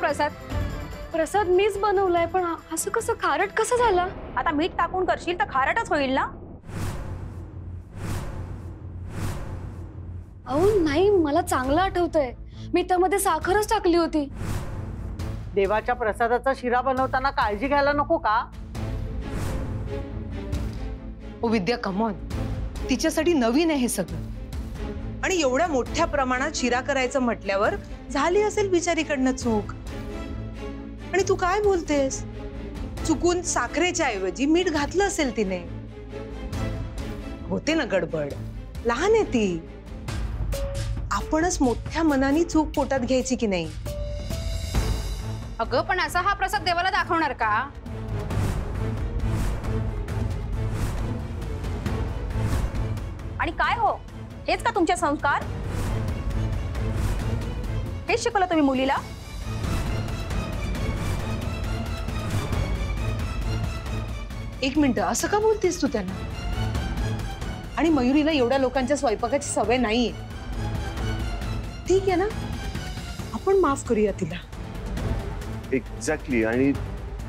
प्रसाद? प्रसाद मीच बनवलाय, पण असं कसं खारट कसं झालं? आता मीठ टाकून करशील तर खारटच होईल ना? अहो नाही, मला चांगलं आठवतंय, मी त्यामध्ये साखरच टाकली होती. देवाच्या प्रसादाचा शिरा बनवताना काळजी घ्यायला नको का? ओ विद्या, कम ऑन, तिच्यासाठी नवीन आहे हे सगळं. आणि एवढ्या मोठ्या प्रमाणात शिरा करायचं म्हटल्यावर झाली असेल बिचारीकडनं चूक. आणि तू काय बोलतेस? चुकून साखरेच्या ऐवजी मीठ घातलं असेल तिने. होते ना गडबड, लहान आहे ती. आपणच मोठ्या मनाने चूक पोटात घ्यायची की नाही? अगं पण असा हा प्रसाद देवाला दाखवणार का? आणि काय हो, हेच का तुमचे संस्कार? हेच शिकवलं तुम्ही मुलीला? एक मिनिट, असं का बोलतेस तू त्यांना? आणि मयुरीला एवढ्या लोकांच्या स्वयंपाकाची सवय नाहीये. ठीक आहे ना, आपण माफ करूया तिला. एक्झॅक्टली, आणि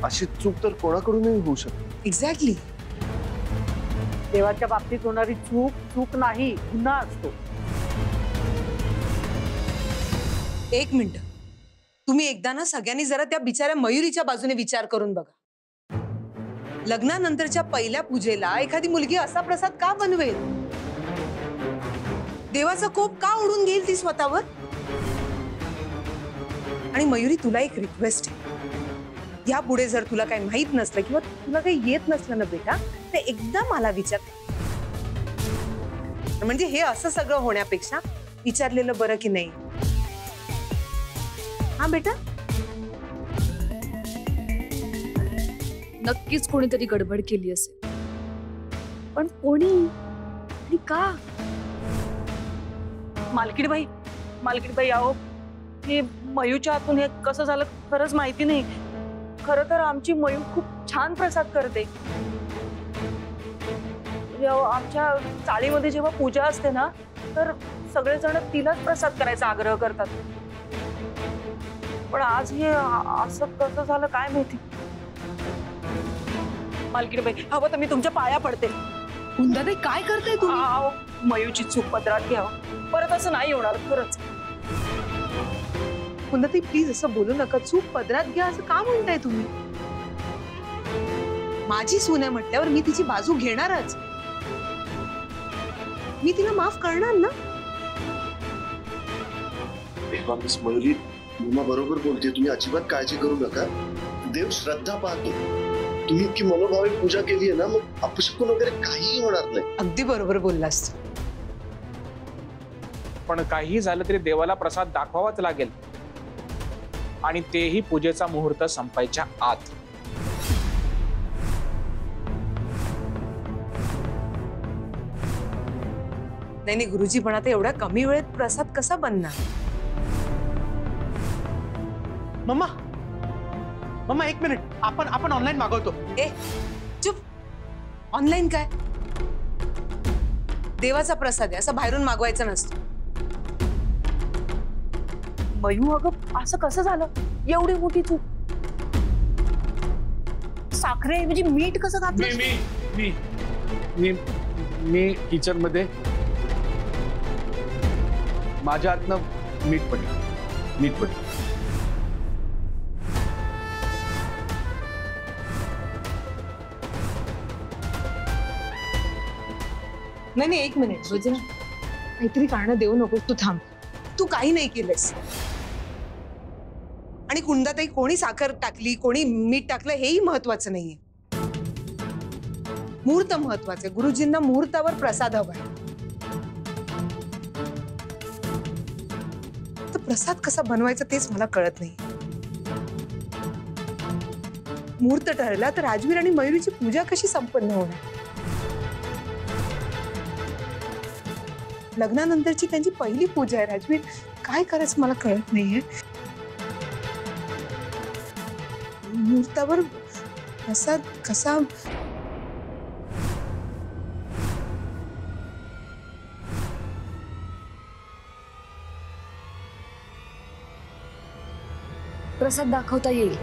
अशी चूक तर कोणाकडूनही होऊ शकते. एक्झॅक्टली. देवाच्या बाबतीत होणारी चूक चूक नाही, गुन्हा असतो. एक मिनिट, तुम्ही एकदा ना सगळ्यांनी जरा त्या बिचाऱ्या मयुरीच्या बाजूने विचार करून बघा. लग्नानंतरच्या पहिल्या पूजेला एखादी मुलगी असा प्रसाद का बनवेल? देवाचा कोप का ओढून घेईल ती स्वतःवर? आणि मयुरी, तुला एक रिक्वेस्ट आहे, यापुढे जर तुला काही माहित नसलं किंवा तुला काही येत नसलं ना बेटा, ते एकदा मला विचार. म्हणजे हे असं सगळं होण्यापेक्षा विचारलेलं बरं की नाही? हा बेटा. नक्कीच कोणीतरी गडबड केली असेल, पण कोणी आणि का? मालकीणबाई अहो, हे मयूच्या हातून हे कसं झालं खरंच माहिती नाही. खरं तर आमची मयू खूप छान प्रसाद करते. आमच्या चाळीमध्ये जेव्हा पूजा असते ना, तर सगळेजण तिलाच प्रसाद करायचा आग्रह करतात. पण आज हे असं कसं झालं काय माहिती. मालकीणबाई, हवं तर मी तुमच्या पाया पडते. कुंदाताई, काय करताय तुम्ही? मयूची चूक पदरात घ्यावं, परत असं नाही होणार खरंच. कुंदाताई, प्लीज असं बोलू नका. चूक पदरात घ्या असं का म्हणताय तुम्ही? माझी सून आहे म्हटल्यावर मी तिची बाजू घेणारच. मी तिला माफ करणार ना. मिस मयुरी, मम्मा बरोबर बोलते, तुम्ही अजिबात काळजी करू नका. देव श्रद्धा पाहतो. तुम्ही इतकी मनोभावे पूजा केली आहे ना, मग अपशकुन वगैरे काहीही होणार नाही. अगदी बरोबर बोललास. पण काही झालं तरी देवाला प्रसाद दाखवावाच लागेल, आणि तेही पूजेचा मुहूर्त संपायच्या आत. नाही नाही गुरुजी, पण आता एवढ्या कमी वेळेत प्रसाद कसा बनणार? मम्मा मम्मा, एक मिनिट, आपण ऑनलाईन मागवतो. ए चुप. ऑनलाईन काय? देवाचा प्रसाद आहे, असं बाहेरून मागवायचं नसतं. मयू, अगं असं कसं झालं? एवढी मोठी चूक. साखरेऐवजी मीठ कसं घातलं? मी मी मी किचन मध्ये माझ्या हातनं मीठ पडलं. नाही, एक मिनिट रोजना, काहीतरी कारण देऊ नकोस. तू थांब. तू काही नाही केलंस. आणि कुंदाताई, कोणी साखर टाकली कोणी मीठ टाकलं हेही महत्वाचं नाहीये. मुहूर्त महत्वाचे. गुरुजींना मुहूर्तावर प्रसाद हवाय. तर प्रसाद कसा बनवायचा तेच मला कळत नाही. मुहूर्त ठरला तर राजवीर आणि मयुरीची पूजा कशी संपन्न होणार? लग्नानंतरची त्यांची पहिली पूजा आहे. राजवीर, काय करायचं मला कळत नाहीये. मुहूर्तावर प्रसाद कसा? प्रसाद दाखवता येईल.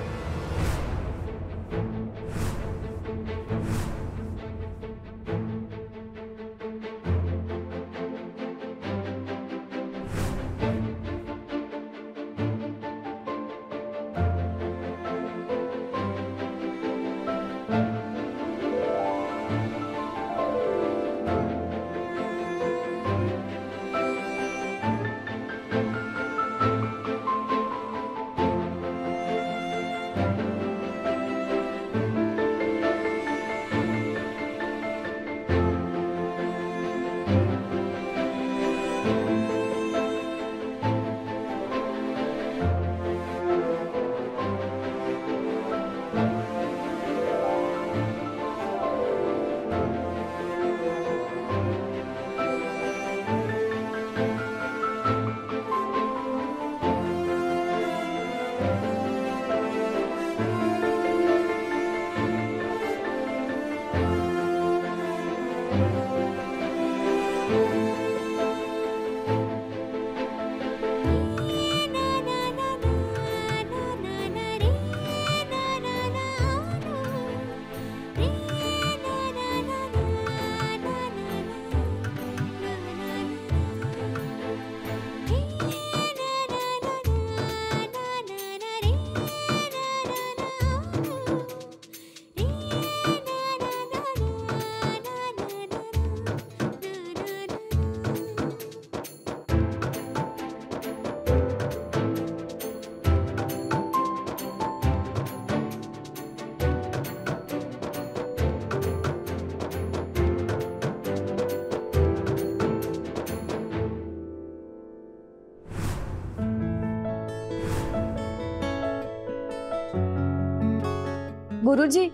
गुरुजी,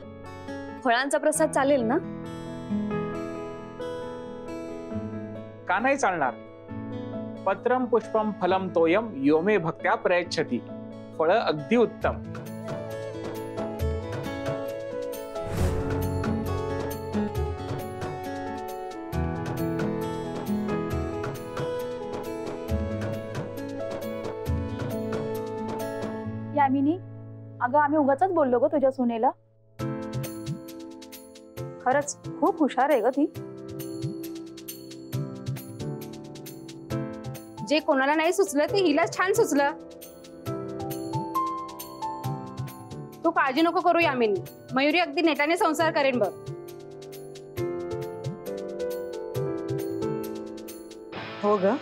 फळांचा प्रसाद चालेल ना? का नाही चालणार? पत्रम पुष्पम फलम तोयम योमे भक्त्या प्रयच्छति. फळ अगदी उत्तम. यामिनी, अगं आम्ही उगाचच बोललो ग तुझ्या सुनेला. खरंच खूप हुशार आहे ग ती. जे कोणाला नाही सुचलं ते हिलाच छान सुचलं. तू काळजी नको करू यामिनी, मयुरी अगदी नेटाने संसार करेन बघ. हो ग,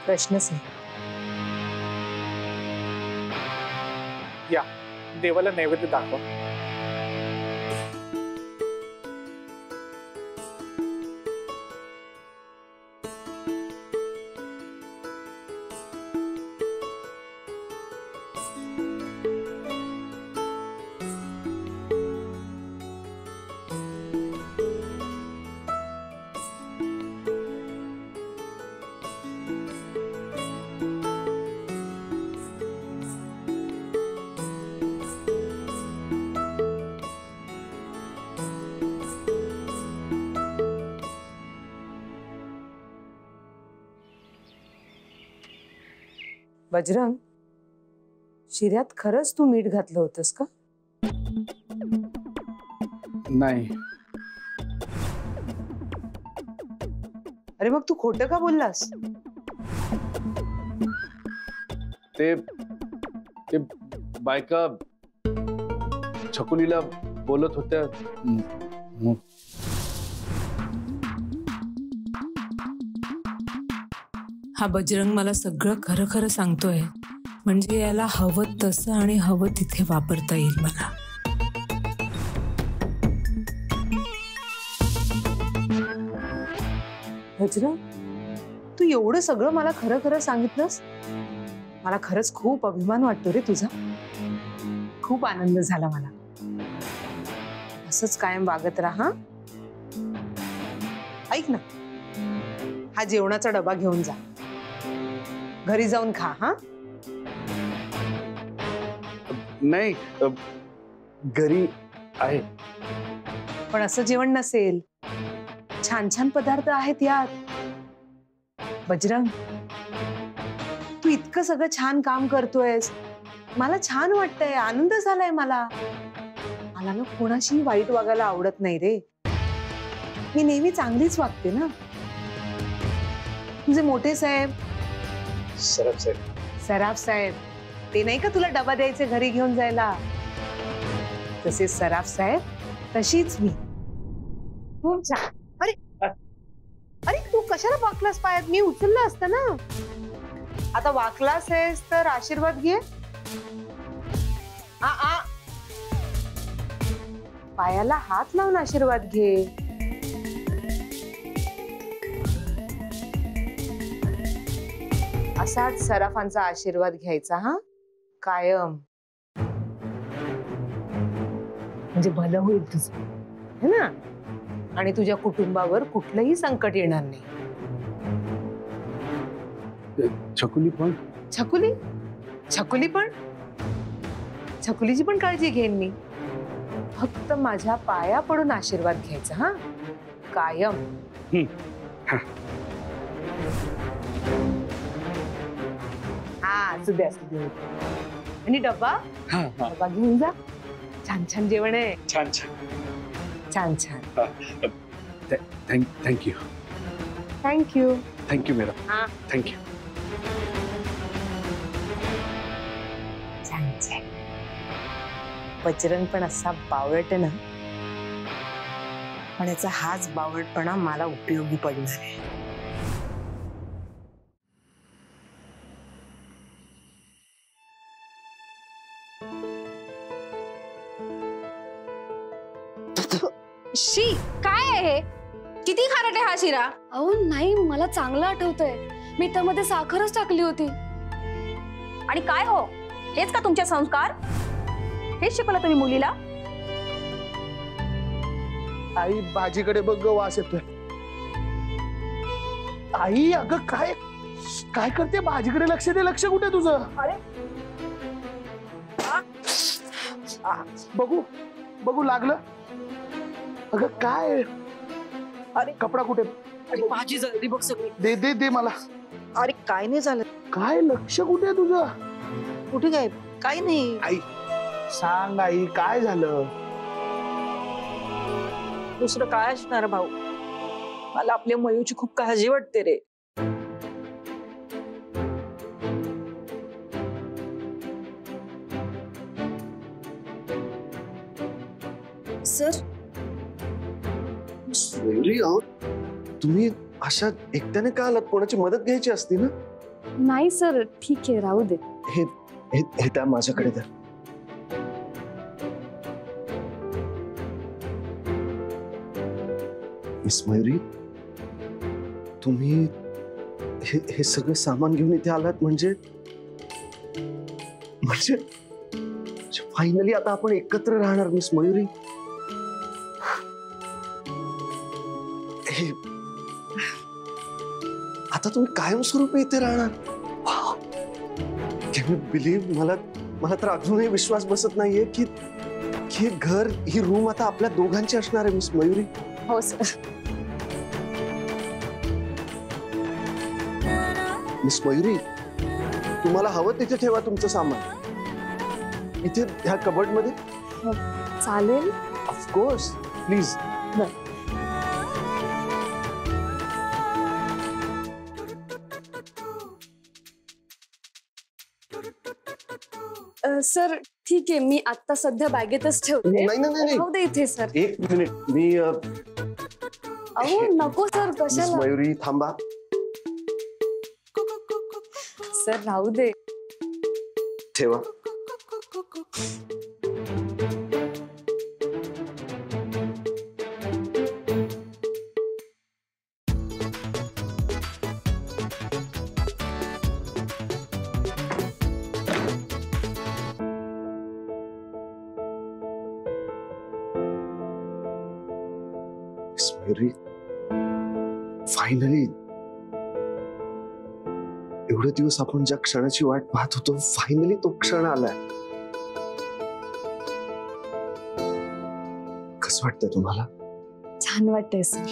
प्रश्नच नाही. या देवाला नैवेद्य दाखवा. बजरंग, शिऱ्यात खरंच तू मीठ घातलं होतंस का? नाही. अरे मग तू खोटं का बोललास? ते बायका छकुलीला बोलत होत्या. हा बजरंग मला सगळं खरं खरं सांगतोय, म्हणजे याला हवं तसं आणि हवं तिथे वापरता येईल मला. बजरंग, तू एवढं सगळं मला खरं खरं सांगितलंस. मला खरंच खूप अभिमान वाटतो रे तुझा. खूप आनंद झाला मला. असंच कायम वागत राहा. ऐक ना, हा जेवणाचा डबा घेऊन जा, घरी जाऊन खा. हा नाही, घरी आहे. पण असं जेवण नसेल, छान छान पदार्थ आहेत यात. बजरंग, तू इतकं सगळं छान काम करतोयस, मला छान वाटतंय, आनंद झालाय मला. मला ना कोणाशी वाईट वागायला आवडत नाही रे. मी नेहमी चांगलीच वागते ना. तुझे मोठे साहेब, सराफ साहेब, सराफ साहेब, ते नाही का तुला डबा द्यायचे घरी घेऊन जायला, तसे सराफ साहेब तशीच मी. खूप छान. अरे अरे तू कशाला वाकलास पायात? मी उचललं असतं ना. आता वाकलास आहेस तर आशीर्वाद घे. पायाला हात लावून आशीर्वाद घे. असाच सराफांचा आशीर्वाद घ्यायचा हा, कायम. म्हणजे भलं होईल तुझं, है ना? आणि तुझ्या कुटुंबावर कुठलंही संकट येणार नाही. छकुली पण छकुली, छकुली पण, छकुलीची पण काळजी घेईन मी. फक्त माझ्या पाया पडून आशीर्वाद घ्यायचा हा, कायम. हा असू दे, असू दे. आणि डब्बा, डब्बा घेऊन जा. छान छान जेवण आहे. छान छान छान छान. Thank you thank you. Thank you madam. हा थँक्यू. छान छान. बजरंग पण असा बावळट आहे ना, पण याचा हाच बावळटपणा मला उपयोगी पडणार आहे. शी, काय आहे हे? किती खारट आहे हा शिरा. अहो नाही, मला चांगलं आठवतंय, मी त्यामध्ये साखरच टाकली होती. आणि काय हो, हेच का तुमचे संस्कार? हेच शिकवलं तुम्ही मुलीला? आई भाजीकडे बघ ग, वास येतोय. आई अगं काय काय करते? भाजीकडे लक्ष दे. लक्ष कुठे तुझं? अरे बघू बघू लागलं. अगं काय? अरे कपडा कुठे? अरे भाजी जळली बघ सगळी. दे दे दे मला. अरे काय नाही झालं. काय लक्ष कुठे आहे तुझं? कुठे काय? काय नाही. आई सांग आई, काय झालं? दुसरं काय असणार भाऊ, मला आपल्या मयूची खूप काळजी वाटते रे. सर, मयुरी, अहो तुम्ही अशा एकट्याने का आलात? कोणाची मदत घ्यायची असती ना. नाही सर, ठीक आहे, राहू दे. हे हे हे त्या माझ्याकडे द्या. मिस मयुरी, तुम्ही हे सगळं सामान घेऊन इथे आलात म्हणजे फायनली आता आपण एकत्र राहणार मिस मयुरी. आता तुम्ही कायमस्वरूपी इथे राहणार. Can you believe? मला तर अजूनही विश्वास बसत नाहीये की हे घर, ही रूम आता आपल्या दोघांची असणार आहे मिस मयुरी. हो सर. मिस मयुरी, तुम्हाला हवं तिथे ठेवा तुमचं सामान. इथे ह्या कबर्ड मध्ये. चालेल. Of course, please. सर ठीक आहे, मी आता सध्या बॅगेतच ठेवते. नाही नाही नाही राहू दे इथे सर. एक मिनिट, मी अहो नको सर, मिस कशाला? मयुरी थांबा. सर राहू दे. ठेवा. मयुरी, फायनली एवढे दिवस आपण ज्या क्षणाची वाट पाहत होतो, फायनली तो क्षण आलाय. कसं वाटतंय तुम्हाला? छान वाटतंय सर.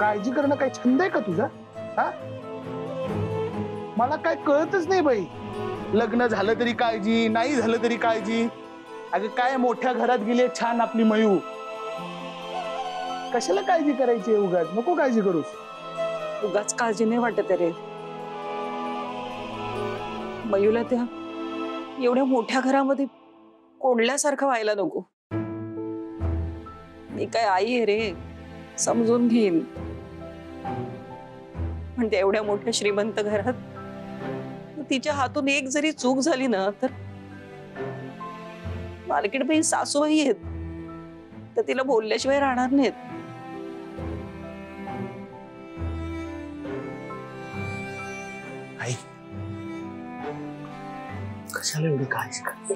काळजी करणं काही छंद आहे का तुझा? हा, मला काय कळतच नाही बाई. लग्न झालं तरी काळजी, नाही झालं तरी काळजी. अगं काय मोठ्या घरात गेले छान आपली मयू, कशाला काळजी करायची उगाच? नको काळजी करूस. उगाच काळजी नाही वाटत रे. मयूला त्या एवढ्या मोठ्या घरामध्ये कोंडल्यासारखं व्हायला नको. मी काय आई आहे रे, समजून घेईन. पण त्या एवढ्या मोठ्या श्रीमंत घरात तिच्या हातून एक जरी चूक झाली ना, तर मार्केटबाई सासूबाई आहेत, तर तिला बोलल्याशिवाय राहणार नाहीत. आई, कशाला एवढी काळजी करते?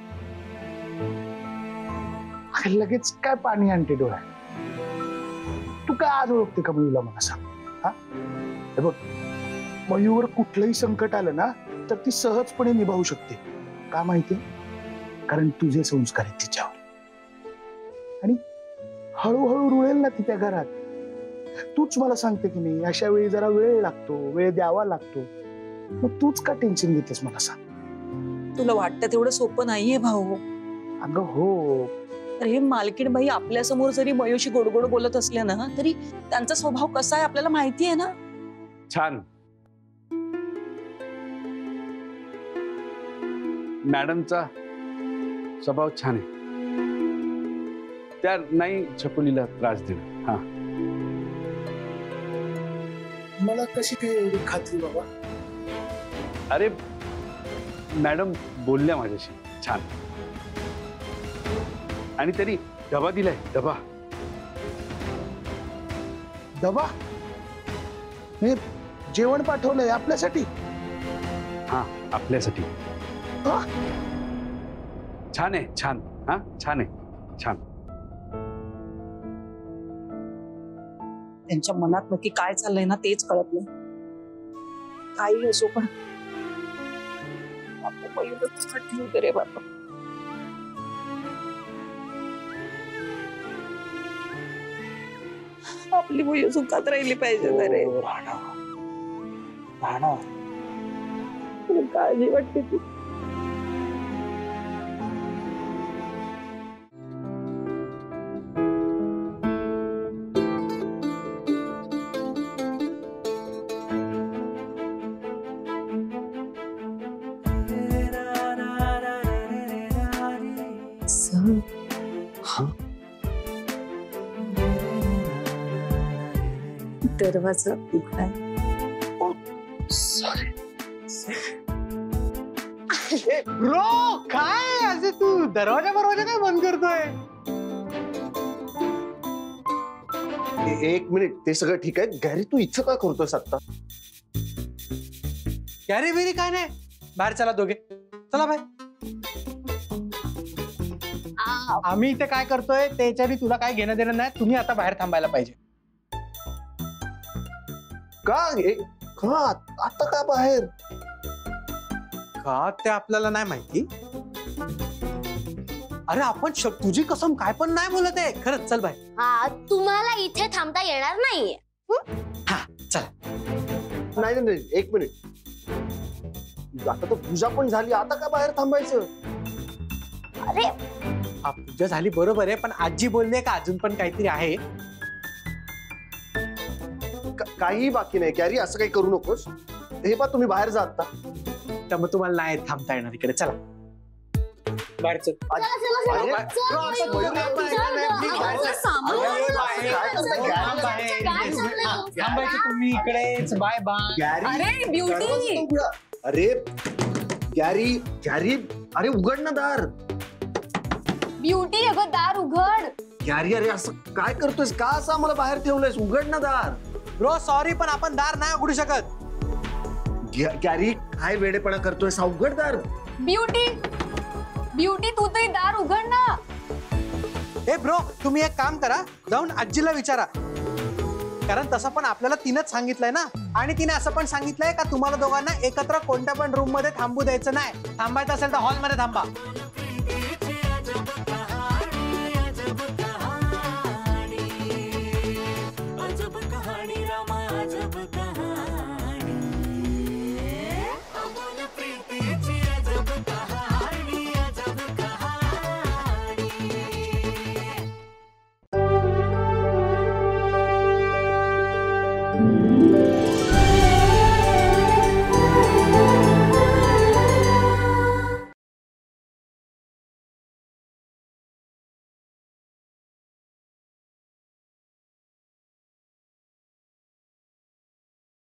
लगेच काय पाणी आणते डोळ्यात? तू काय आज ओळखते का मयूला? मला सांग. हा, हे बघ, मयूवर कुठलंही संकट आलं ना तर ती सहजपणे निभावू शकते. का माहिती? कारण तुझे संस्कार आहेत तिच्यावर. आणि हळूहळू रुळेल ना ती त्या घरात. तूच मला सांगते की नाही, अशा वेळी जरा वेळ लागतो, वेळ द्यावा लागतो. मग तूच का टेन्शन घेतेस मला सांग? तुला वाटतं तेवढं सोपं नाहीये भाऊ. अगं हो, तर हे मालकीणबाई आपल्या समोर जरी मयूशी गोडगोड बोलत असल्या ना, तरी त्यांचा स्वभाव कसा आहे आपल्याला माहिती आहे ना. छान. मॅडमचा स्वभाव छान आहे. त्या नाही छकुलीला त्रास देणं. हा, मला कशी काय एवढी खात्री बाबा? अरे मॅडम बोलल्या माझ्याशी छान. आणि तरी डबा दिलाय. डबा डबा हे जेवण पाठवलंय आपल्यासाठी? हा, आपल्यासाठी. हा? छान आहे, छान. हा, छान आहे, छान. त्यांच्या मनात नक्की काय चाललंय ना तेच कळत नाही. काही असो, पण ठेवते रे बाबा. आपली मुली सुखात राहिली पाहिजे ना रे. काळजी वाटते ती. दरवाजा उघडाय. सॉरी ब्रो, काय असे तू दरवाजा काय बंद करतोय? एक मिनिट, ते सगळं ठीक आहे. गॅरी तू इथं का करतोयस आता? गॅरी बिरी काय नाही, बाहेर चला दोघे. चला बाहेर. आम्ही इथे काय करतोय त्याच्याने तुला काय घेणं देणं नाही. तुम्ही आता बाहेर थांबायला पाहिजे. का आता का बाहेर? का ते आपल्याला नाही माहिती. अरे आपण तुझी कसम काय पण नाही बोलत आहे. खरंच चल बाहेर. हा, तुम्हाला इथे थांबता येणार नाहीये. हा चला. नाही, एक मिनिट. आता तर पूजा पण झाली, आता का बाहेर थांबायचं? अरे पूजा झाली बरोबर आहे, पण आजी बोलले का अजून पण काहीतरी आहे? काही बाकी नाही गॅरी, असं काही करू नकोस. हे पा, तुम्ही बाहेर जा आता. तर मग तुम्हाला नाही थांबता येणार इकडे. चला बाहेर चल. थांबायचं तुम्ही इकडेच. Bye bye. अरे ब्युटी. अरे गॅरी, अरे उघड ना दार. ब्युटी, अगं दार उघड. गॅरी, अरे असं काय करतोयस? का असं आम्हाला बाहेर ठेवलंयस? उघड ना दार. ब्रो सॉरी, पण आपण दार नाही उघडू शकत. गॅरी, काय वेडेपणा करतोयस? उघड दार. ब्युटी तू तरी दार उघड ना. ए ब्रो, तुम्ही एक काम करा, जाऊन आजीला विचारा. कारण तसं पण आपल्याला तिनंच सांगितलंय ना. आणि तिने असं पण सांगितलंय का तुम्हाला दोघांना एकत्र कोणत्या पण रूम मध्ये थांबू द्यायचं नाही. थांबायचं असेल तर हॉल मध्ये थांबा.